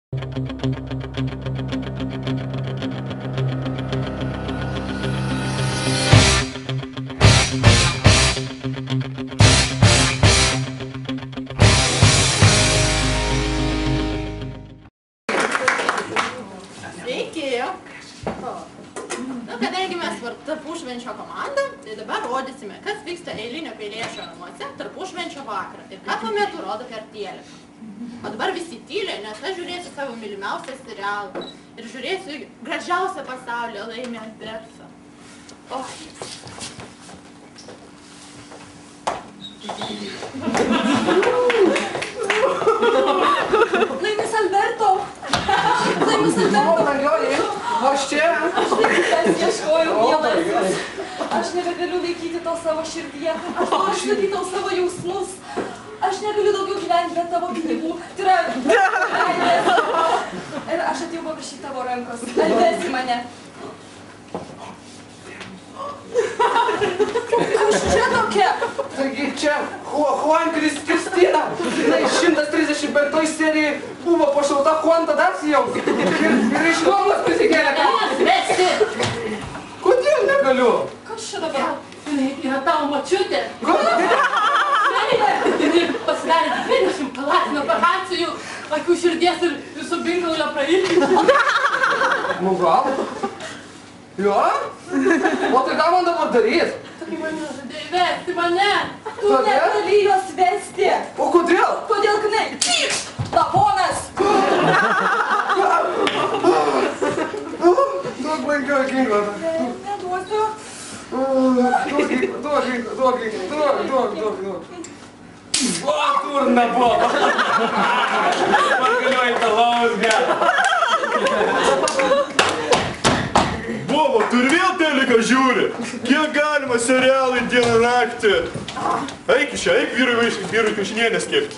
Kadangi mes tarpušvenčio komanda, tai dabar rodysime, kas vyksta eilinio Peiliešio namuose tarpušvenčio vakarą ir ką tuo metu rodo per teliką. O dabar visi tyliai, nes aš žiūrėsiu savo mylimiausią serialą ir žiūrėsiu gražiausią pasaulyje Laimį Albertą. Laimis Alberto! Laimis Alberto! Aš čia? Aš ieškojau, mielasis. Aš nebegaliu laikyti to savo širdyje. Aš noriu išlaikyti tau savo jausmus. Aš negaliu daugiau gyventi be tavo pinigų. Tai yra meilės. Ir aš atėjau paprašyti tavo rankos. Atvesi mane. Kas čia tokia? Taigi čia Juan Kristina. 135 serijai buvo pašauta Juan Tadasijau. Ir iš nuomos prisikėlė. Vesti! Kodėl negaliu? Kas čia dabar? Jinai yra tavo močiutė. Jinai pasidarė 20 palatinio operacijų, akių širdies ir visų binkaulio prailginti. Nu gal? Jo? O tai ką man dabar darys? Taigi mane žadėjai vesti mane. Tu negali jos vesti. O kodėl? Kodėl knai? Lavonas! Duok man ginklą. Neduosiu. Duok. O, turna boba. Pagaliau į tą lausgę. Boba, tu ir vėl teliką žiūri? Kiek galima serialai dieną naktį? Eik iš čia, eik vyrui kiaušinienės kepti.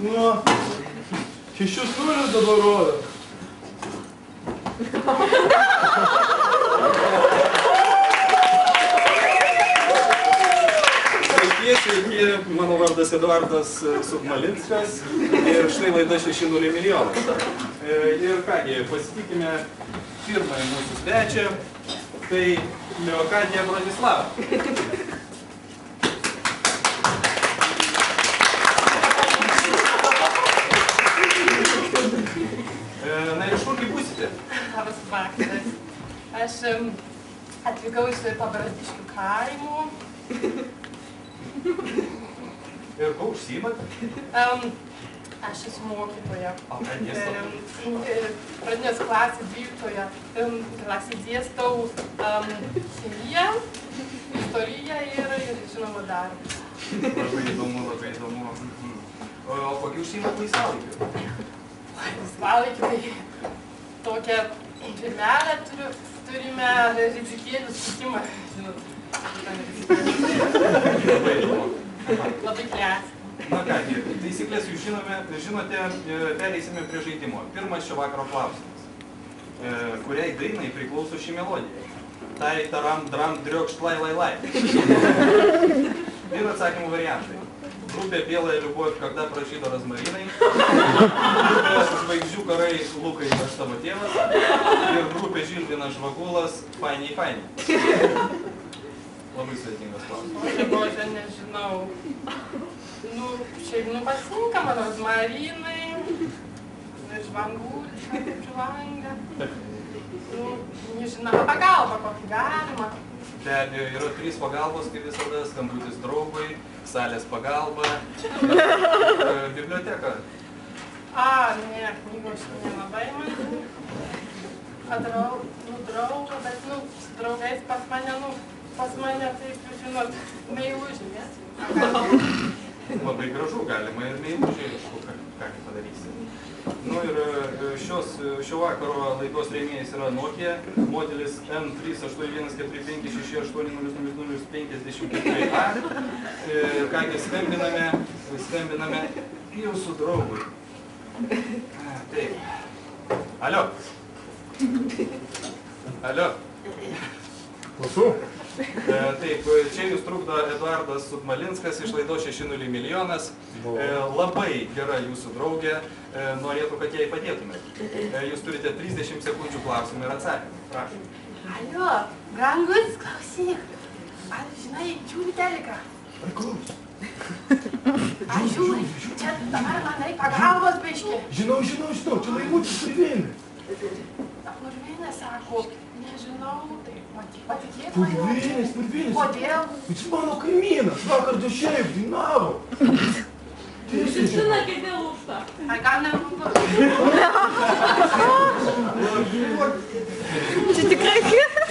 Nu, 6-0 dabar rodo. Sveiki, mano vardas Eduardas Submalinskas ir štai laida 6-0 milijonas. Ir kągi, pasitikime pirmąjį mūsų svečią, tai Leokadija Bronislava. Na ir iš kurgi būsite? Labas vakaras. Aš atvykau iš Pabrazdiškių kaimų. Ir ko užsiimat? Aš esu mokytoja. O ką dėstot? Pradinės klasės 12 klasės dėstau chemiją, istoriją ir žinoma darbą. Labai įdomu. O kokį užsiimat laisvalaikiu? Laisvalaikį tai tokią žemelę turime rizikėlių sutikimą, žinot. Labai įdomu. Labai klesi. Na kągi, taisyklės jūs žinote, pereisime prie žaidimo. Pirmas šio vakaro klausimas. Kuriai dainai priklauso ši melodija? Tai, taram, dram, driokšt, lai, lai, lai. Ir atsakymų variantai. Grupė Белая любовь, когда prašydo rozmarinai. Grupė Žvaigždžių karai, Lukai, aš tavo tėvas. Ir grupė Žilvinas Žvagulas, fainiai, fainiai. Labai sudėtingas klausimas. Bože, nežinau. Nu, šiaip, patinka man rozmarinai. Ir žvanga. Nu, nežinau, pagalba kokį galima. Be abejo, yra 3 pagalbos, kaip visada, skambutis draugui, salės pagalba ir biblioteka. Ne, knygos nelabai man. Draugo, bet, su draugais pas mane, taip, žinot, meilužinės. Labai gražu, galima ir meilužiai, ką padarysi. Nu ir šio vakaro laidos rėmėjas yra Nokia, modelis N38145680054A. Kągi, skambiname jūsų draugui. Taip. Alio. Klausau. Taip, čia jūs trukdo Eduardas Sudmalinskas iš laidos 6.0 milijonas. Labai gera jūsų draugė, norėtų, kad jai padėtumėte. Jūs turite 30 sekundžių klausimą ir atsakymą. Prašom. Alio, brangus, klausyk. Ar žinai, žiūri teliką? Ar klausom? Ar žiūri, čia dabar man reik pagalbos biškį. Žinau, čia laimutis Purvėnė. Purvėnė sako, nežinau, tai patikėt Purvėnės. Kodėl? Jis mano kaimynas, vakar šiaip dainavo. Justina, kaip nelūžta. Ar gal nerūpa? Čia tikrai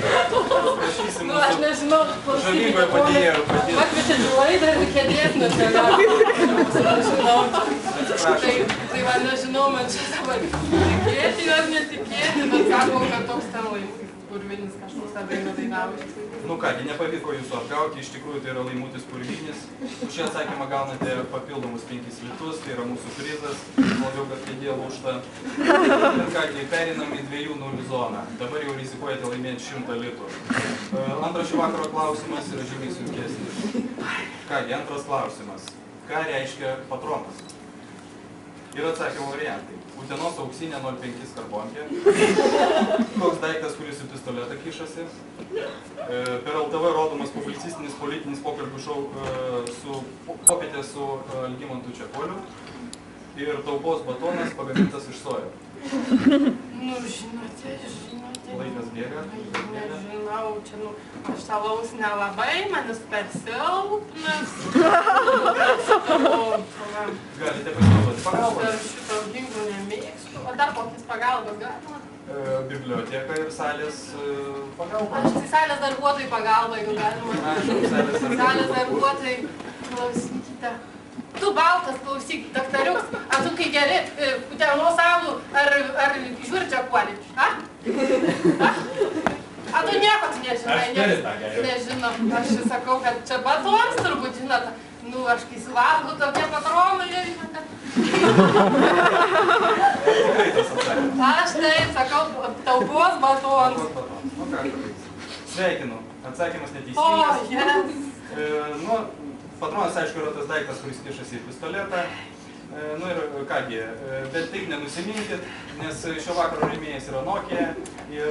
Prašysim nu, aš nežinau, žalingoje padėjėjo padėti. Pakvietė į laidą ir kėdės nežinau. Tai va, nežinau, man čia dabar tikėti ar netikėti, bet sakau, kad toks ten laimutis Purvinis kažkoks tą dainą dainavo. Nu kągi, nepavyko jūsų apgauti, iš tikrųjų tai yra laimutis Purvinis. Už šį atsakymą gaunate papildomus 5 litus, tai yra mūsų prizas, labiau, kad kėdė lūžta. Ir kągi, perinam į 2-0 zoną. Dabar jau rizikuojate laimėti 100 litų. Antras šio vakaro klausimas yra žymiai sunkesnis. Kągi, antras klausimas. Ką reiškia patronas? Ir atsakymo variantai. Utenos auksinė 05 karbonkė. Koks daiktas, kuris į pistoletą kišasi. Per LTV rodomas publicistinis politinis pokalbių šou popietė su Algimantu Čekoliu. Ir taupos batonas pagamintas iš sojo. Nu, žinote. Laikas bėga. Nežinau, čia, nu, aš salaus nelabai, manis per silpnas. Galite pasinaudoti pagalbą. Aš šito ginklų nemėgstu. O dar kokias pagalbas galima? Biblioteka ir salės pagalba. Aš tai salės darbuotojai pagalba, jeigu galima. Salės darbuotojai, klausykite. Tu baltas, klausyk, daktariuks, ar tu kai geri Utenos alų, ar žiūri čia kuolį? A? A tu nieko tu nežinai? Nežinau, aš sakau, kad čia batonas turbūt, žinot. Nu, aš kai suvalgau tokie patronai, žinot. Aš tai sakau, taupos batonas. Sveikinu, atsakymas neteisingas. Nu, patronas, aišku, yra tas daiktas, kuris kišasi į pistoletą. Nu ir kągi, bet taip nenusiminkit, nes šio vakaro rėmėjas yra Nokia. Ir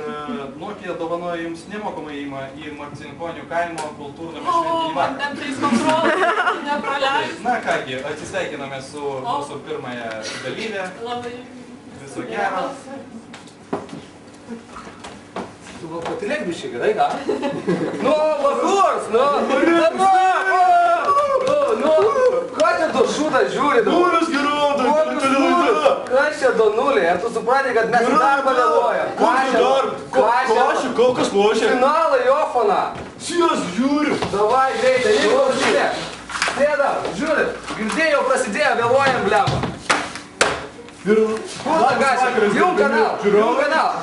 Nokia dovanoja jums nemokamai įimą į Marcinkonių kaimo kultūrnamį šventinį vakarą. Ten 3 kontrolės, nepraleis. Na kągi, atsisveikiname su mūsų pirmąją dalyvę. Labai. Viso gero. Tu gal patilėk biškai, gerai, ką? Nu, vakurs, nu! Ką čia tu šūtas žiūri? Kūras geroda, Kas čia Donulė? Ar tu supranti, kad mes į darbą vėluojam? Kol kas lošia. Finalą Jofaną. Sijas žiūriu. Davai, greitai, jeigu prasidė. Sėdam, žiūri, girdėjau prasidėjo, vėluojam, blemba. Kur ta gačia? Jum kanalą.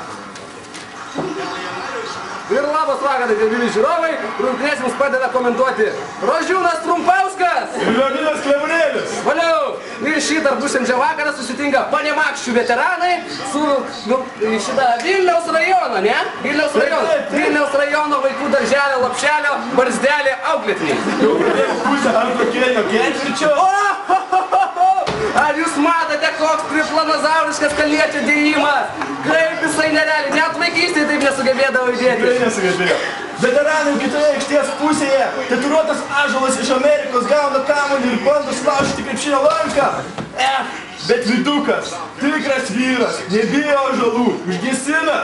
Ir labas vakaras, gerbimi žiūrovai, rungtynės mums padeda komentuoti Rožiūnas Trumpauskas ir Leonidas Klebonėlis. Valiau! Ir šį tarpušvenčio vakarą susitinka Panemakščių veteranai su šitą Vilniaus rajono, ne? Vilniaus rajono vaikų darželio, lapšelio, barzdelė, auklėtiniai. Jau pradėjau pusę antro kėlinio ketvirčio. Ar jūs matote, koks triplanozauriškas kalniečio dėjimas? Kaip jisai nerealiai, net vaikystėje taip nesugebėdavo įdėti. Nesugebėjo. Veteranai kitoje aikštės pusėje, tatuiruotas ąžuolas iš Amerikos gauna kamuolį ir bando sulaužyti krepšinio lanką. Bet Vidukas, tikras vyras, nebijo ąžuolų, užgesina.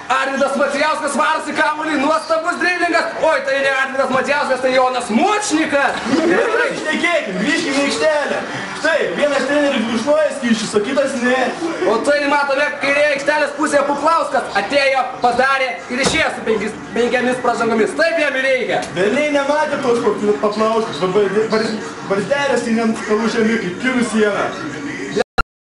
Arvydas Macijauskas varosi kamuolį, nuostabus dreilingas. Oi, tai ne Arvydas Macijauskas, tai Jonas Mučnikas. Gerai, šnekėkim, grįžkim į aikštelę. Štai, vienas treneris glušnoja skysčius, o kitas ne. O tai matome, kairėje aikštelės pusėje Puklauskas atėjo, padarė ir išėjo su 5 pražangomis. Taip jam ir reikia. Velniai nematė tos paplauskus, barzdelės tai nenuskalų žemi kaip kirų siena.